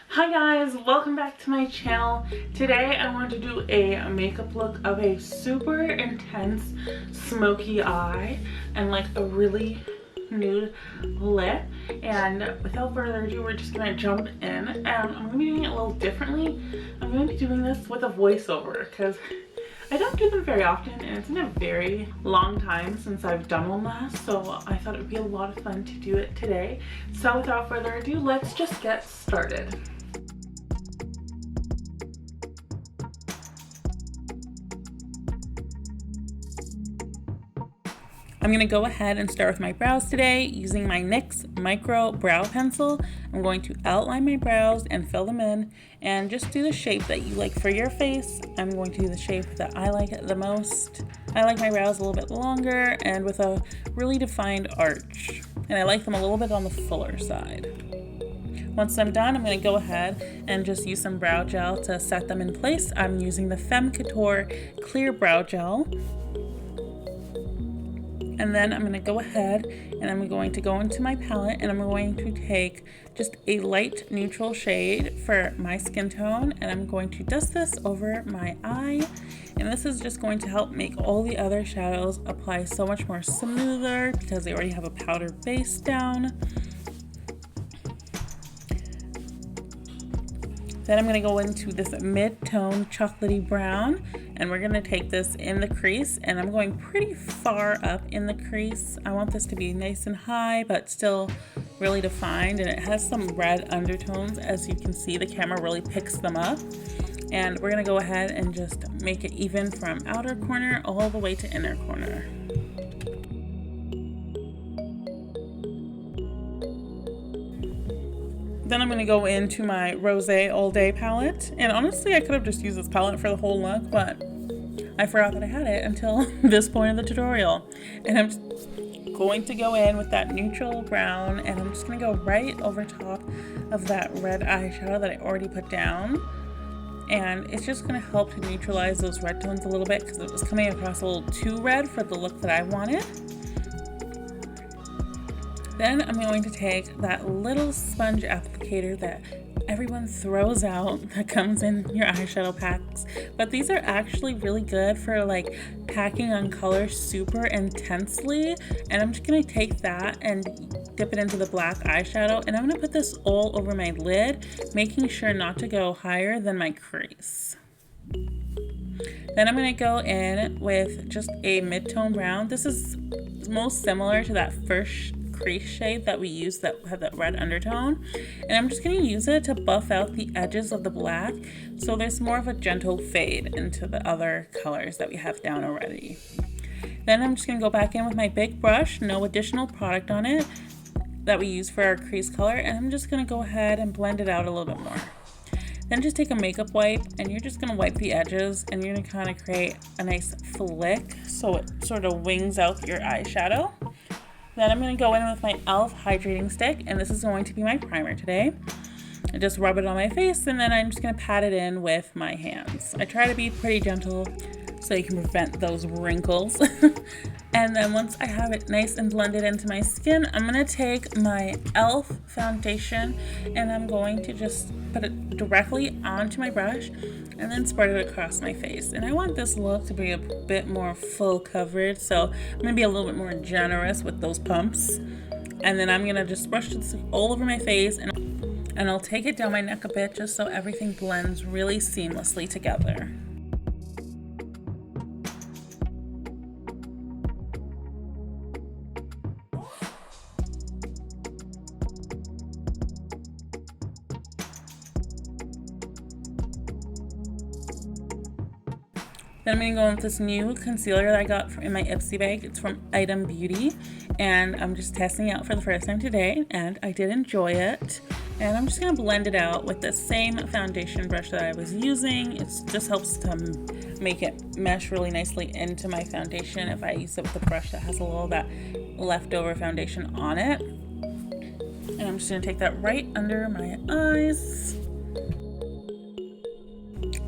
Hi guys, welcome back to my channel. Today I want to do a makeup look of a super intense smoky eye and like a really nude lip. And without further ado, we're just gonna jump in, and I'm gonna be doing it a little differently. I'm gonna be doing this with a voiceover because I don't do them very often, and it's been a very long time since I've done one last, so I thought it would be a lot of fun to do it today. So without further ado, let's just get started. I'm going to go ahead and start with my brows today using my NYX Micro Brow Pencil. I'm going to outline my brows and fill them in and just do the shape that you like for your face. I'm going to do the shape that I like the most. I like my brows a little bit longer and with a really defined arch. And I like them a little bit on the fuller side. Once I'm done, I'm going to go ahead and just use some brow gel to set them in place. I'm using the Femme Couture Clear Brow Gel. And then I'm going to go ahead and I'm going to go into my palette and I'm going to take just a light neutral shade for my skin tone, and I'm going to dust this over my eye. And this is just going to help make all the other shadows apply so much more smoother because they already have a powder base down. Then I'm going to go into this mid-tone chocolatey brown, and we're going to take this in the crease, and I'm going pretty far up in the crease. I want this to be nice and high, but still really defined, and it has some red undertones. As you can see, the camera really picks them up. And we're going to go ahead and just make it even from outer corner all the way to inner corner. Then I'm going to go into my Rosé All Day palette, and honestly I could have just used this palette for the whole look, but I forgot that I had it until this point of the tutorial. And I'm just going to go in with that neutral brown, and I'm just going to go right over top of that red eyeshadow that I already put down. And it's just going to help to neutralize those red tones a little bit because it was coming across a little too red for the look that I wanted. Then I'm going to take that little sponge applicator that everyone throws out that comes in your eyeshadow packs, but these are actually really good for like packing on color super intensely. And I'm just going to take that and dip it into the black eyeshadow, and I'm going to put this all over my lid, making sure not to go higher than my crease. Then I'm going to go in with just a mid-tone brown. This is most similar to that first crease shade that we used that had that red undertone, and I'm just going to use it to buff out the edges of the black so there's more of a gentle fade into the other colors that we have down already. Then I'm just going to go back in with my big brush, no additional product on it, that we use for our crease color, and I'm just going to go ahead and blend it out a little bit more. Then just take a makeup wipe and you're just going to wipe the edges, and you're going to kind of create a nice flick so it sort of wings out your eyeshadow. Then I'm going to go in with my e.l.f. Hydrating Stick, and this is going to be my primer today. I just rub it on my face, and then I'm just going to pat it in with my hands. I try to be pretty gentle so you can prevent those wrinkles. And then once I have it nice and blended into my skin, I'm going to take my e.l.f. foundation and I'm going to just put it directly onto my brush and then spread it across my face. And I want this look to be a bit more full coverage, so I'm going to be a little bit more generous with those pumps. And then I'm going to just brush this all over my face, and I'll take it down my neck a bit just so everything blends really seamlessly together. Then I'm going to go in with this new concealer that I got in my Ipsy bag. It's from Item Beauty, and I'm just testing it out for the first time today, and I did enjoy it. And I'm just going to blend it out with the same foundation brush that I was using. It just helps to make it mesh really nicely into my foundation if I use it with a brush that has a little of that leftover foundation on it. And I'm just going to take that right under my eyes.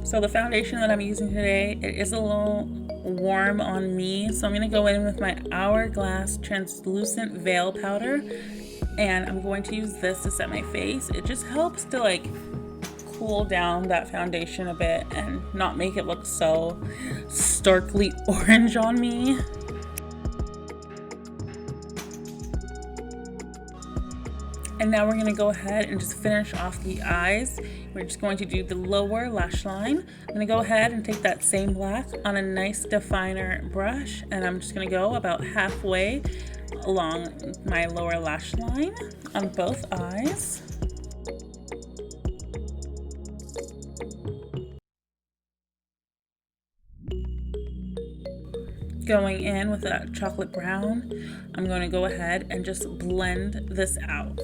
So the foundation that I'm using today, it is a little warm on me, so I'm going to go in with my Hourglass translucent veil powder, and I'm going to use this to set my face. It just helps to like cool down that foundation a bit and not make it look so starkly orange on me. And now we're going to go ahead and just finish off the eyes. We're just going to do the lower lash line. I'm going to go ahead and take that same black on a nice definer brush, and I'm just going to go about halfway along my lower lash line on both eyes. Going in with that chocolate brown, I'm going to go ahead and just blend this out.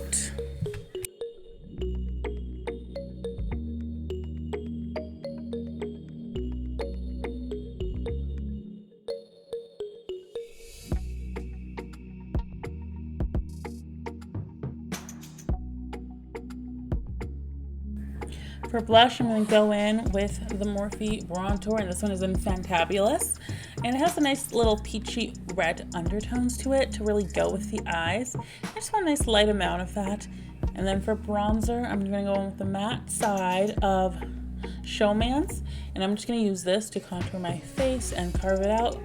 For blush, I'm going to go in with the Morphe Bronzer, and this one is in Fantabulous. And it has a nice little peachy red undertones to it to really go with the eyes. I just want a nice light amount of that. And then for bronzer, I'm going to go in with the matte side of Showmance. And I'm just going to use this to contour my face and carve it out.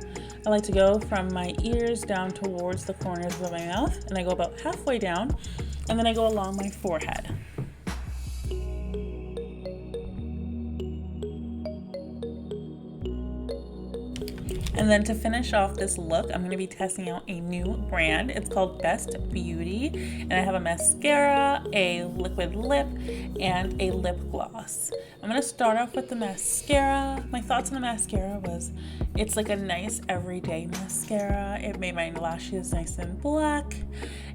I like to go from my ears down towards the corners of my mouth. And I go about halfway down. And then I go along my forehead. And then to finish off this look, I'm going to be testing out a new brand. It's called Best Beauty, and I have a mascara, a liquid lip, and a lip gloss. I'm going to start off with the mascara. My thoughts on the mascara was it's like a nice everyday mascara. It made my lashes nice and black,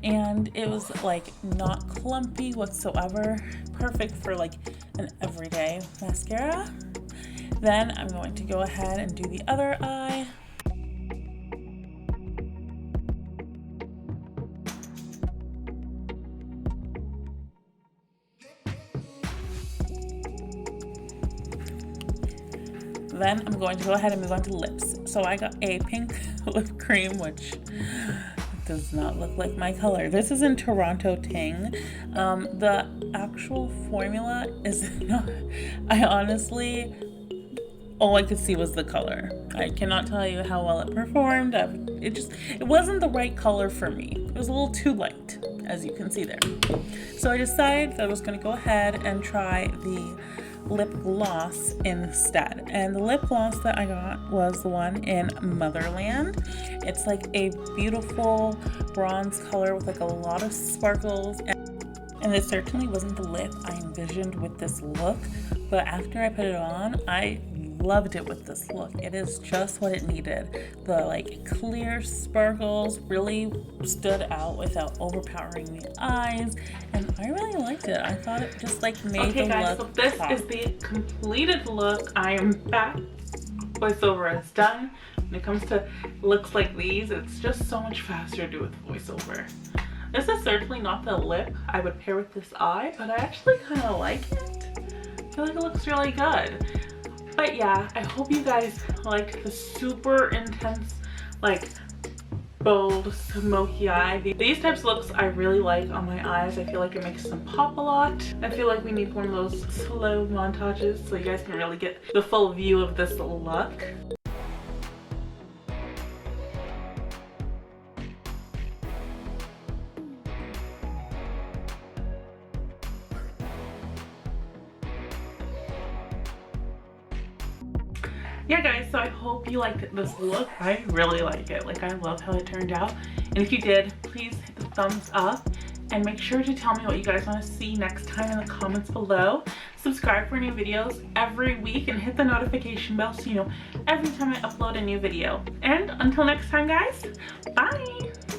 and it was like not clumpy whatsoever. Perfect for like an everyday mascara. Then I'm going to go ahead and do the other eye. Then I'm going to go ahead and move on to lips. So I got a pink lip cream, which does not look like my color. This is in Toronto Ting. The actual formula is not, I honestly, all I could see was the color. I cannot tell you how well it performed. It wasn't the right color for me. It was a little too light, as you can see there. So I decided that I was going to go ahead and try the lip gloss instead. And the lip gloss that I got was the one in Motherland. It's like a beautiful bronze color with like a lot of sparkles. And it certainly wasn't the lip I envisioned with this look. But after I put it on, I loved it with this look. It is just what it needed. The like clear sparkles really stood out without overpowering the eyes, and I really liked it. I thought it just like made the look so this pop. is the completed look. I am back. Voiceover is done. When it comes to looks like these, it's just so much faster to do with voiceover. This is certainly not the lip I would pair with this eye, but I actually kind of like it. I feel like it looks really good. But yeah, I hope you guys like the super intense, like bold, smoky eye. These types of looks I really like on my eyes. I feel like it makes them pop a lot. I feel like we need one of those slow montages so you guys can really get the full view of this look. Yeah guys, so I hope you liked this look. I really like it. Like, I love how it turned out. And if you did, please hit the thumbs up and make sure to tell me what you guys want to see next time in the comments below. Subscribe for new videos every week and hit the notification bell so you know every time I upload a new video. And until next time guys, bye!